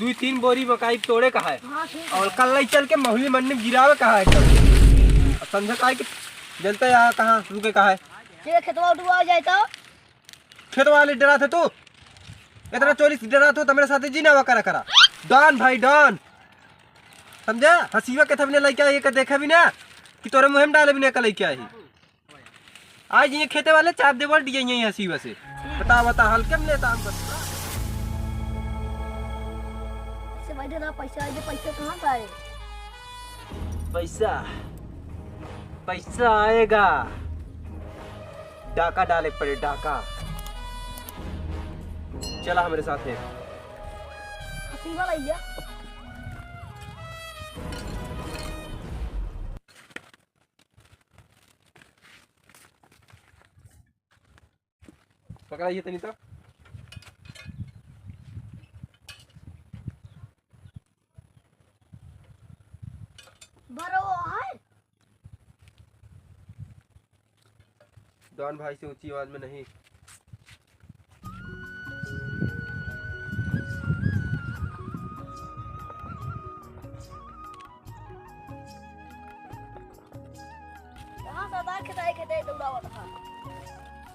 दो तीन बोरी मकाई तोड़े का है। हाँ, ठीक और है। कल नहीं चल के महुली मंडी में गिरावे का है एकदम। समझे का है कि जनता यहाँ कहाँ रुके का है। ठीक है, खेतवा डुबा जाए तो खेत वाले डरा थे तू इतना चोरी से डरा तो मेरे साथ जी ना करा करा डॉन भाई डॉन समझा। हसीवा के थमने लइका ये का देखा भी ना कि तोरे मुंह में डाले भी ना का लइका ही आज ये खेते वाले चाप दे बोल दिए यही हसीवा से बता बता हल्के में लेता हम से भाई ना पैसा आए, पैसा कहाँ का है? पैसा पैसा आएगा डाका डाले पड़े डाका। चला हमारे साथ है। हसीवा लाई लिया। पकड़ाइए तनी तो बरो है डॉन भाई से ऊंची आवाज में नहीं। कहाँ सरदार खेते दौड़ावा था।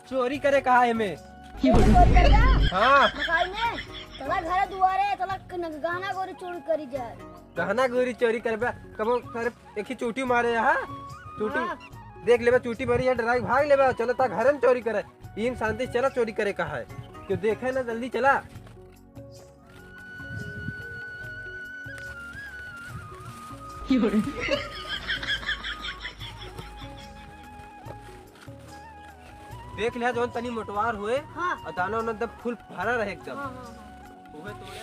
चोरी करे कहा है मैं। चोरी कर जा हाँ मकाई में तला घर दुआरे तला गहना गोरी चोरी करी जाए। गहना गोरी चोरी करबे कबो सर एक ही चूटी मारे यहाँ चूटी हाँ। देख लेबे चूटी भरी है डराई भाग लेबे चलो ता घर में चोरी करे इन शांति से चला चोरी करे कहा है क्यों देखे ना जल्दी चला। देख लिया जौन तनी मोटवार हुए हाँ। और दाना उना एकदम फुल भरा रहे एकदम। हाँ, हाँ, उहे तोड़े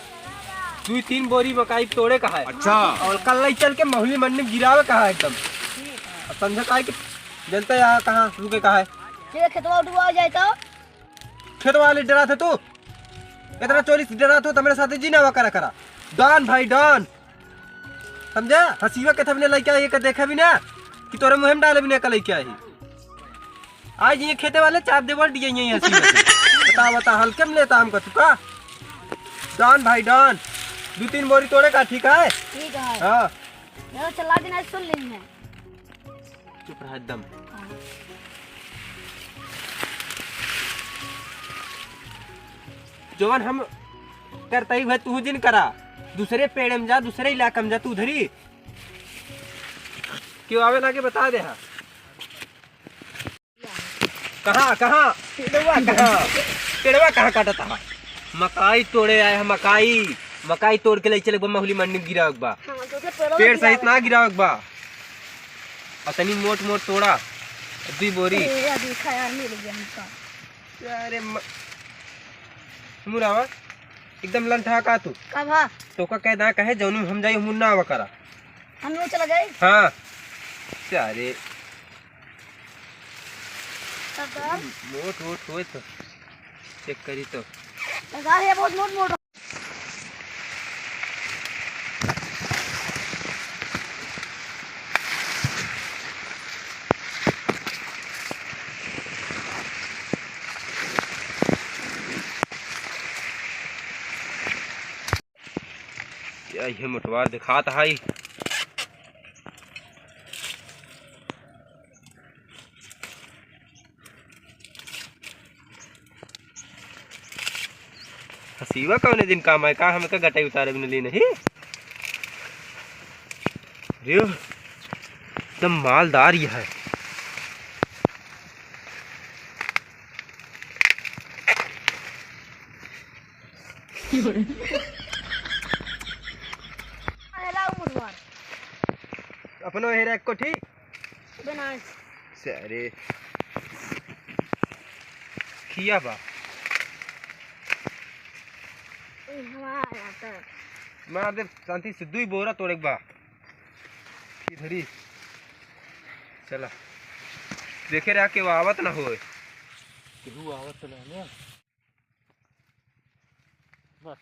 दो तीन बोरी मकाई तोड़े का है। अच्छा। और कल नहीं चल के महुली मंडी में गिरावे का है एकदम। ठीक है। समझा का है कि जनता यहाँ कहाँ रुके का है। ठीक है, खेतवा डुबा जाए तो खेत वाले डरा थे तू इतना चोरी से डरा तो मेरे साथ जी ना करा करा डॉन भाई डॉन समझा। हसीवा के थमने लइका ये का देखा भी ना कि तोरे मुंह में डाले भी ना का लइका ही आज ये खेते वाले चाप दे बोल दिए यही हसीवा से बता बता हल्के में लेता हमको तू का डॉन भाई डॉन दो तीन बोरी तोड़े का ठीक है। ठीक है। हाँ मेरा चला देना सुन लेनी है। चुप रहा एकदम। जवान हम करता ही भाई तू जिन करा दूसरे पेड़ में जा दूसरे इलाका में जा तू उधरी क्यों आवे लागे बता दे। हाँ कहाँ कहाँ पेड़वा कहाँ काटा था। मकाई तोड़े आए हैं मकाई मकाई तोड़ के ले चले महुली मंडी में गिरा बा हाँ, तो पेड़वा पेड़ गिरा सहित ना गिरा बा और तनी मोट मोट तोड़ा दी बोरी। अभी खाया मिल गया हमका। अरे मुरावा एकदम लंठा का तू कब हाँ तो का कहना कहे जौन हम जाई मुन्ना आवा करा हम लोग चला गए। हाँ अरे सरदार मोट मोट होए तो चेक करी तो सरदार ये बहुत मोट मोट क्या ये मोटवार दिखाता है। हसीवा कौन दिन काम आए का हमका गटाई उतारे भी नहीं नहीं रे एकदम मालदार ये है। अपनो हेरा को ठीक बनास अरे खिया बा हमारा तो मार दे शांति से दुई बोरा तोड़े बा इधरी चला देखे रहा के वो आवत ना होए केहू आवत ना ने बस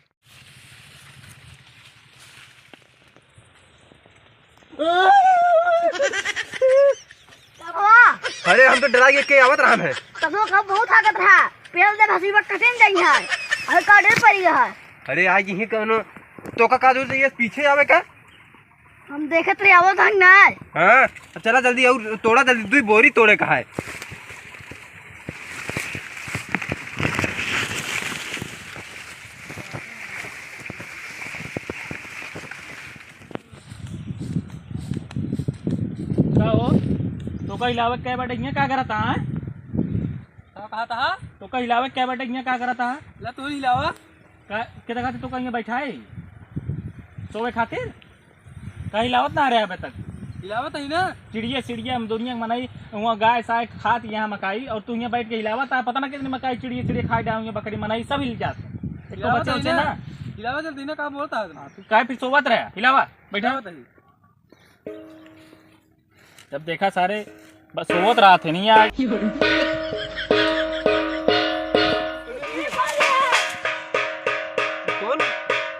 अरे हम तो डरा के आवत रहा है तब लोग बहुत ताकत है पेड़ दे हसीबत कठिन जाई है अरे काटे पड़ी है। अरे आज यही कौनो तो का दूर ये पीछे आवे का। हम देखत रहे आवत हन ना। हाँ चला जल्दी और तोड़ा जल्दी, 2 बोरी तोड़े का है। का हो तो का इलावा क्या बैठे यहाँ क्या करता है? कहा था तो का इलावा क्या बैठे यहाँ क्या करता है? ला तू हिलावा कितना खाते तो का यहाँ बैठा है सोवे खातिर? का हिलावत ना आ रहा है अभी तक? हिलावत है ना। चिड़िया हम दुनिया मनाई वहाँ गाय साय खात यहाँ मकाई और तू यहाँ बैठ के हिलावत है। पता ना कितनी मकाई चिड़िया खाई डाऊंगे बकरी मनाई सब हिल जाते तो बच्चे बच्चे ना हिलावा जल्दी ना, का बोलता है तू काय फिर सोवत रहा हिलावा बैठा जब देखा सारे बस सोवत रहा थे नहीं यार। कौन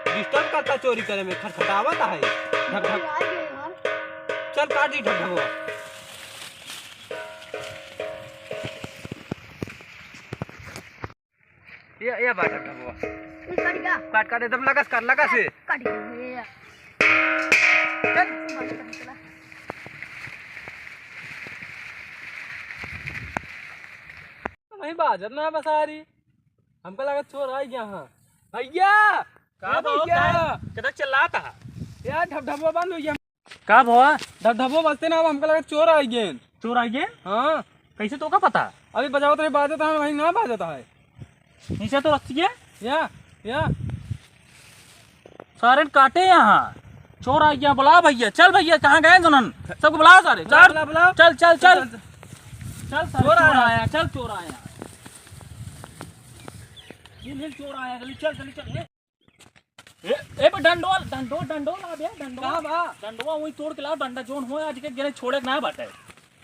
डिस्टर्ब करता चोरी करे में, खटखटावत है। ढक ढक चल काट दी ढक ढक। ये बात ढक ढक काट काट एकदम लगस कर लगा से वही बाजर ना बसारी हमको लगा चोर आ गया। हाँ भैया का भैया किधर चिल्लाता है यार ढबढबो बंद हो गया। का भवा ढबढबो बजते ना, हमको लगा चोर आ गए। चोर आ गए? हाँ कैसे तो का पता? अभी बजाओ तो बाजता है, वही ना बाजता है। नीचे तो रस्सी है या सारे काटे यहाँ चोर आ गया। बुला भैया, चल भैया कहाँ गए सुनन, सबको बुलाओ सारे। चल बुलाओ चल चल चल चल चोर आया, चल चोर आया, ये चोर आया, जल्दी चल जल्दी चल। ए डंडोल डंडोल डंडोल आ गया, डंडोवा वही तोड़ के लाओ। डंडा जोन हो आज के गिरे छोड़े ना बाटे।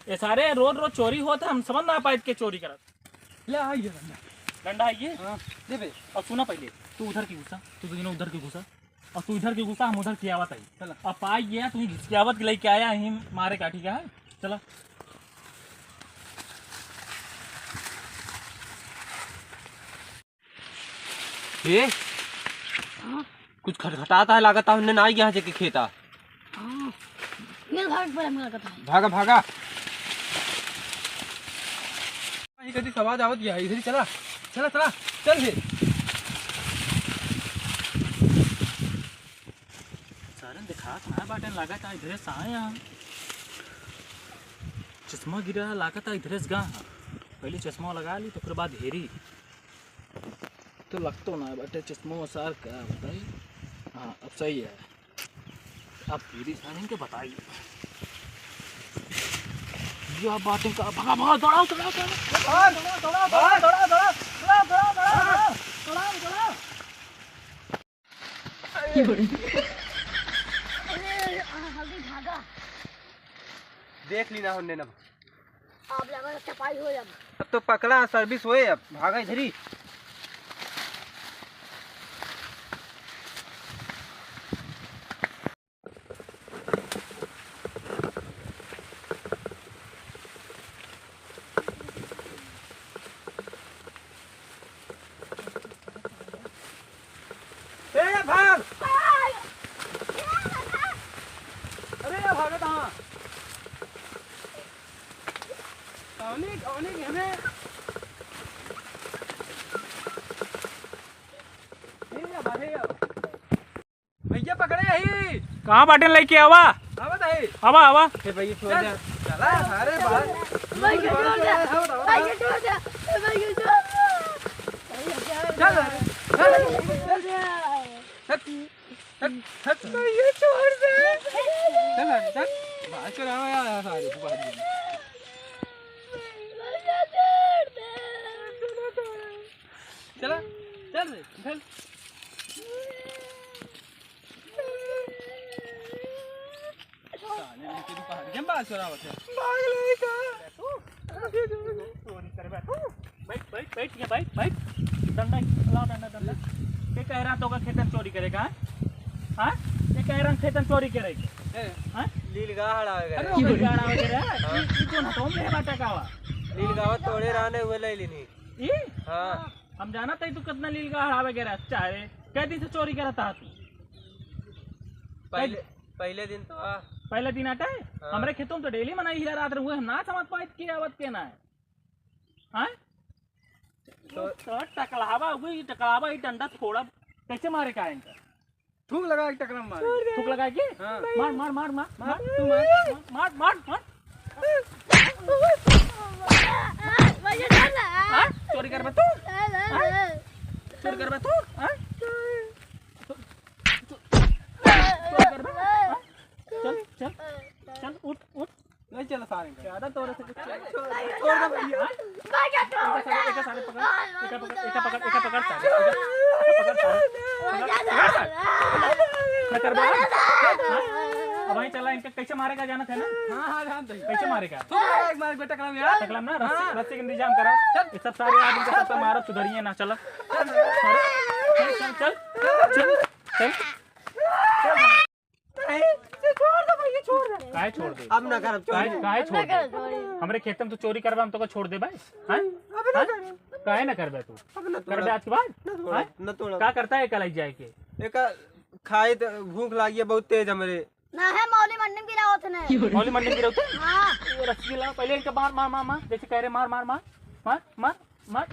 ये सारे रोज रोज चोरी होता, हम समझ ना पाए के चोरी करत। ले आइए डंडा आइए। हां दे बे। और सुना पहले तू उधर की घुसा, तू दोनों उधर की घुसा और तू इधर की घुसा, हम उधर की आवत आई। चल अब आई गया तू घिसकियावत के लेके आया हिम मारे काठी का है। चला ये कुछ खटखटाता है, लागत है ना यहाँ से खेता। भागा भागा कभी आवाज आवत गया इधर। चला चला चला चल फिर। सारन दिखा कहाँ बाटन लागत है इधर से आए यहाँ। चश्मा गिरा लागत है इधर से गा। पहले चश्मा लगा ली तो फिर बाद हेरी तो लगतो ना बटे चश्मा सार क्या बताइए। हाँ अब सही है। अब हेरी सारे के बताइए ये बातें का। भगा भगा दौड़ाओ दौड़ाओ दौड़ाओ दौड़ाओ दौड़ाओ दौड़ाओ दौड़ाओ दौड़ाओ दौड़ाओ दौड़ाओ दौड़ाओ। देख ली ना हमने ना, आप लगा सफाई हो जाए। अब तो पकड़ा सर्विस होए, अब भागा इधर ही। भाग अरे भागा कहाँ? हमें भैया पकड़े यही। कहाँ बाटन लेके आवा आवा आवा। भैया छोड़ दे। चला अरे चला चल चल बैठ डंडा लाओ डंडा डंडा। क्या कह रहा तो का खेतन चोरी करेगा? हाँ क्या कह रहा खेतन चोरी करेगा? हाँ लील गाड़ा वगैरह गाड़ा वगैरह ये जो ना तो मेरे बाटा का वा लील गावा तोड़े रहने हुए ले लेनी। ये हाँ हम जाना था तू कितना लील गाड़ा वगैरह अच्छा है। कै दिन से चोरी करता तू? पहले दिन तो पहले दिन आटा है हमरे खेतों में तो डेली मनाई हिला रात रहुए हम ना समझ पाए कि आवत के ना है हैं तो टकलावा हुई टकलावा ही डंडा थोड़ा कैसे मारे का इनका थूक लगा के टकरा मार थूक लगा के हाँ। मार मार मार मार मार तू मार मार मार मार मुझे डर लगा। हाँ? चोरी कर तू चोरी कर तू हाँ? चोरी कर हाँ? चल चल चल उठ उठ नहीं चला सारे ज्यादा तोरे से छोड़ दो भैया एक सारे पकड़ एक पकड़ मैं कर अब वहीं चला इनका कैसे मारेगा जाना था ना हाँ जानते हैं कैसे मारेगा तू एक मार बेटा टकरा में यार टकलम ना रस्सी का इंतजाम करा ये सब सारे आदमी के साथ मारो सुधरिए ना चलो चल चल चल चल चल छोड़ दो भैया छोड़ दे। काहे छोड़ दे अब ना कर काहे छोड़ दे हमरे खेत में तो चोरी करबा हम तो छोड़ दे भाई हैं काहे ना करबे तू करबे आज के बाद न तोड़ का करता है कल जाए के एक खाए भूख लागी है बहुत तेज हमरे ना है मौली मंडी में गिरा होत ने मौली मंडी गिरौ तो हां रस्सी ला पहले इनका मार मार मार मार जैसे कह रहे मार मार मार मार मार मार